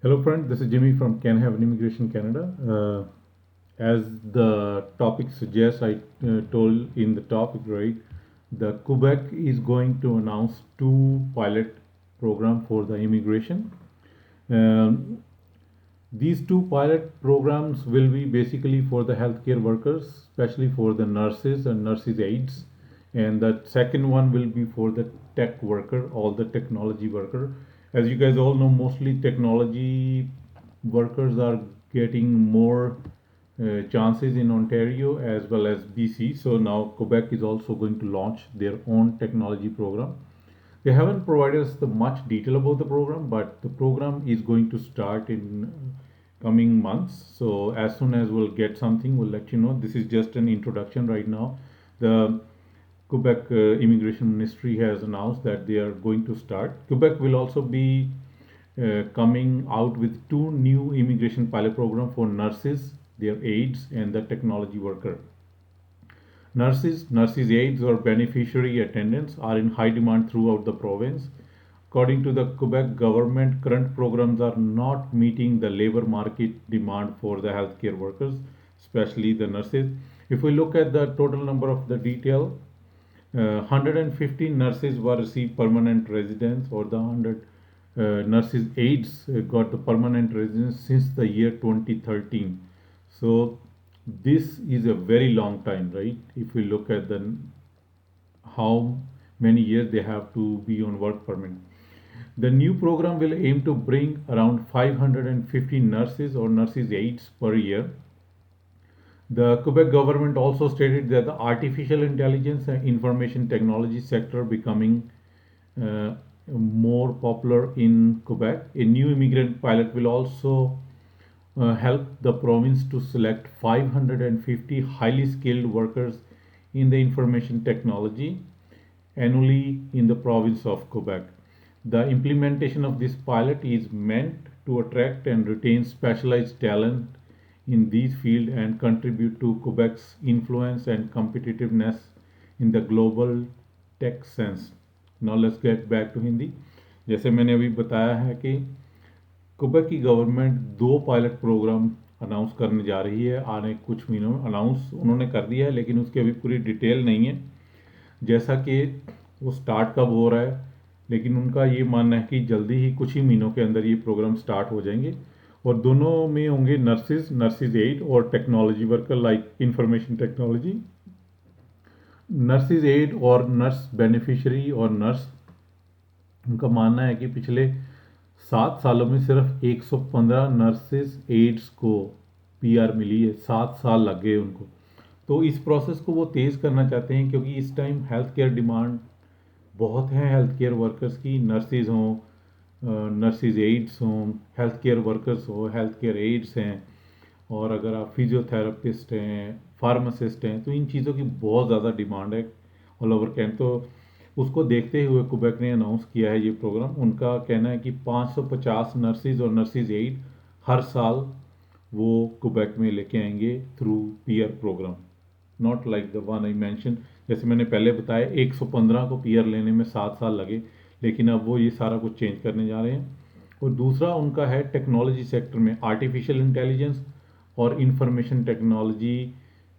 Hello, friend. This is Jimmy from Can Have an Immigration Canada. As the topic suggests, I told in the topic, right? The Quebec is going to announce two pilot program for the immigration. Um, these two pilot programs will be basically for the healthcare workers, especially for the nurses and nurses aides, and the second one will be for the tech worker, all the technology worker. As you guys all know, mostly technology workers are getting more chances in Ontario as well as BC. So now Quebec is also going to launch their own technology program. They haven't provided us the much detail about the program, but the program is going to start in coming months. So as soon as we'll get something, we'll let you know. This is just an introduction right now. The Quebec Immigration Ministry has announced that they are going to start. Quebec will also be coming out with two new immigration pilot program for nurses, their aides, and the technology worker. Nurses' aides, or beneficiary attendants are in high demand throughout the province. According to the Quebec government, current programs are not meeting the labor market demand for the healthcare workers, especially the nurses. If we look at the total number of the detail, 115 nurses were received permanent residence, or the 100 nurses aides got the permanent residence since the year 2013. So this is a very long time, right? If we look at the how many years they have to be on work permit. The new program will aim to bring around 550 nurses or nurses aides per year. The Quebec government also stated that the artificial intelligence and information technology sector becoming uh, more popular in Quebec. A new immigrant pilot will also help the province to select 550 highly skilled workers in the information technology annually in the province of Quebec. The implementation of this pilot is meant to attract and retain specialized talent in these fields and contribute to Quebec's influence and competitiveness in the global tech sense. Now let's get back to Hindi. जैसे मैंने अभी बताया है कि Quebec की government दो pilot programme announce करने जा रही है आने कुछ महीनों में। अनाउंस उन्होंने कर दिया है, लेकिन उसकी अभी पूरी डिटेल नहीं है, जैसा कि वो स्टार्ट कब हो रहा है। लेकिन उनका ये मानना है कि जल्दी ही कुछ ही महीनों के अंदर ये प्रोग्राम स्टार्ट हो जाएंगे, और दोनों में होंगे नर्सिस एड और technology worker like information technology. Nurses aide और नर्स बेनिफिशियरी और नर्स, उनका मानना है कि पिछले 7 सालों में सिर्फ 115 नर्सेज एड्स को पीआर मिली है। 7 साल लग गए उनको। तो इस प्रोसेस को वो तेज़ करना चाहते हैं, क्योंकि इस टाइम हेल्थ केयर डिमांड बहुत है हेल्थ केयर वर्कर्स की। नर्सेज हों, नर्सेज एड्स हों, हेल्थ केयर वर्कर्स हो, हेल्थ केयर एड्स हैं, और अगर आप फिजियोथेरापिस्ट हैं, फार्मासिस्ट हैं, तो इन चीज़ों की बहुत ज़्यादा डिमांड है ऑल ओवर कैन। तो उसको देखते हुए क्यूबेक ने अनाउंस किया है ये प्रोग्राम। उनका कहना है कि 550 नर्सिस और नर्सिस एड हर साल वो क्यूबेक में लेके आएंगे through PR program, not like the one I mention. जैसे मैंने पहले बताया 115 को पीआर लेने में 7 साल लगे, लेकिन अब वो ये सारा कुछ चेंज करने जा रहे हैं। और दूसरा उनका है टेक्नोलॉजी सेक्टर में आर्टिफिशियल इंटेलिजेंस और इंफॉर्मेशन टेक्नोलॉजी।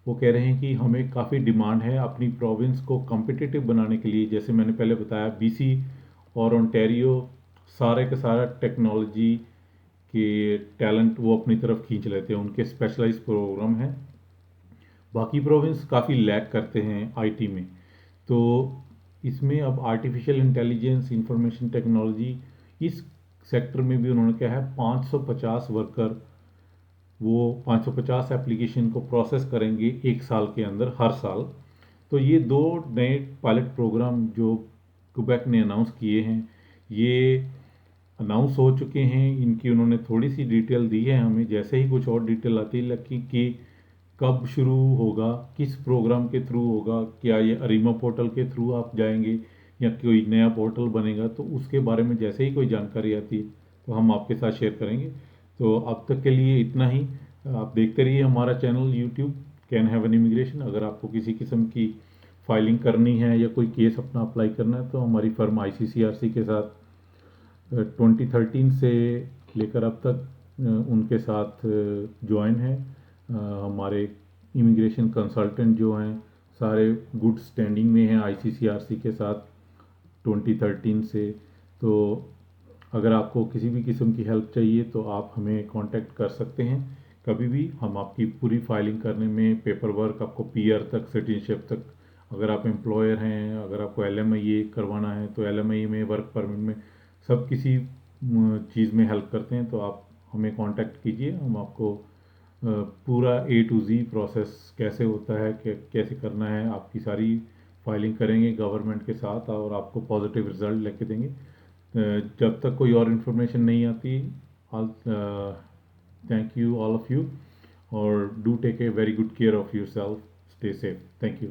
वो कह रहे हैं कि हमें काफ़ी डिमांड है अपनी प्रोविंस को कम्पिटिटिव बनाने के लिए। जैसे मैंने पहले बताया, बीसी और ओंटारियो सारे के सारा टेक्नोलॉजी के टैलेंट वो अपनी तरफ खींच लेते हैं, उनके स्पेशलाइज प्रोग्राम हैं। बाकी प्रोविंस काफ़ी लैक करते हैं आईटी में। तो इसमें अब आर्टिफिशियल इंटेलिजेंस इंफॉर्मेशन टेक्नोलॉजी इस सेक्टर में भी उन्होंने कहा है 550 वर्कर वो 550 एप्लीकेशन को प्रोसेस करेंगे 1 साल के अंदर हर साल। तो ये दो नए पायलट प्रोग्राम जो क्यूबेक ने अनाउंस किए हैं, ये अनाउंस हो चुके हैं। इनकी उन्होंने थोड़ी सी डिटेल दी है हमें। जैसे ही कुछ और डिटेल आती है कि कब शुरू होगा, किस प्रोग्राम के थ्रू होगा, क्या ये अरीमा पोर्टल के थ्रू आप जाएंगे या कोई नया पोर्टल बनेगा, तो उसके बारे में जैसे ही कोई जानकारी आती है तो हम आपके साथ शेयर करेंगे। तो अब तक के लिए इतना ही। आप देखते रहिए हमारा channel YouTube can have an immigration. अगर आपको किसी किस्म की फाइलिंग करनी है या कोई केस अपना अप्लाई करना है, तो हमारी फर्म आईसीसीआरसी के साथ 2013 से लेकर अब तक उनके साथ ज्वाइन है। हमारे इमिग्रेशन कंसल्टेंट जो हैं सारे गुड स्टैंडिंग में हैं आईसीसीआरसी के साथ 2013 से। तो अगर आपको किसी भी किस्म की हेल्प चाहिए तो आप हमें कांटेक्ट कर सकते हैं कभी भी। हम आपकी पूरी फाइलिंग करने में, पेपर वर्क, आपको पीआर तक, सिटीजनशिप तक, अगर आप एम्प्लॉयर हैं, अगर आपको एलएमआईए करवाना है तो एलएमआईए में, वर्क परमिट में, सब किसी चीज़ में हेल्प करते हैं। तो आप हमें कांटेक्ट कीजिए, हम आपको पूरा ए टू ज़ी प्रोसेस कैसे होता है, कैसे करना है, आपकी सारी फाइलिंग करेंगे गवर्नमेंट के साथ और आपको पॉजिटिव रिजल्ट लेके देंगे। जब तक कोई और इन्फॉर्मेशन नहीं आती, thank you all of you, और do take a very good care of yourself, stay safe, thank you.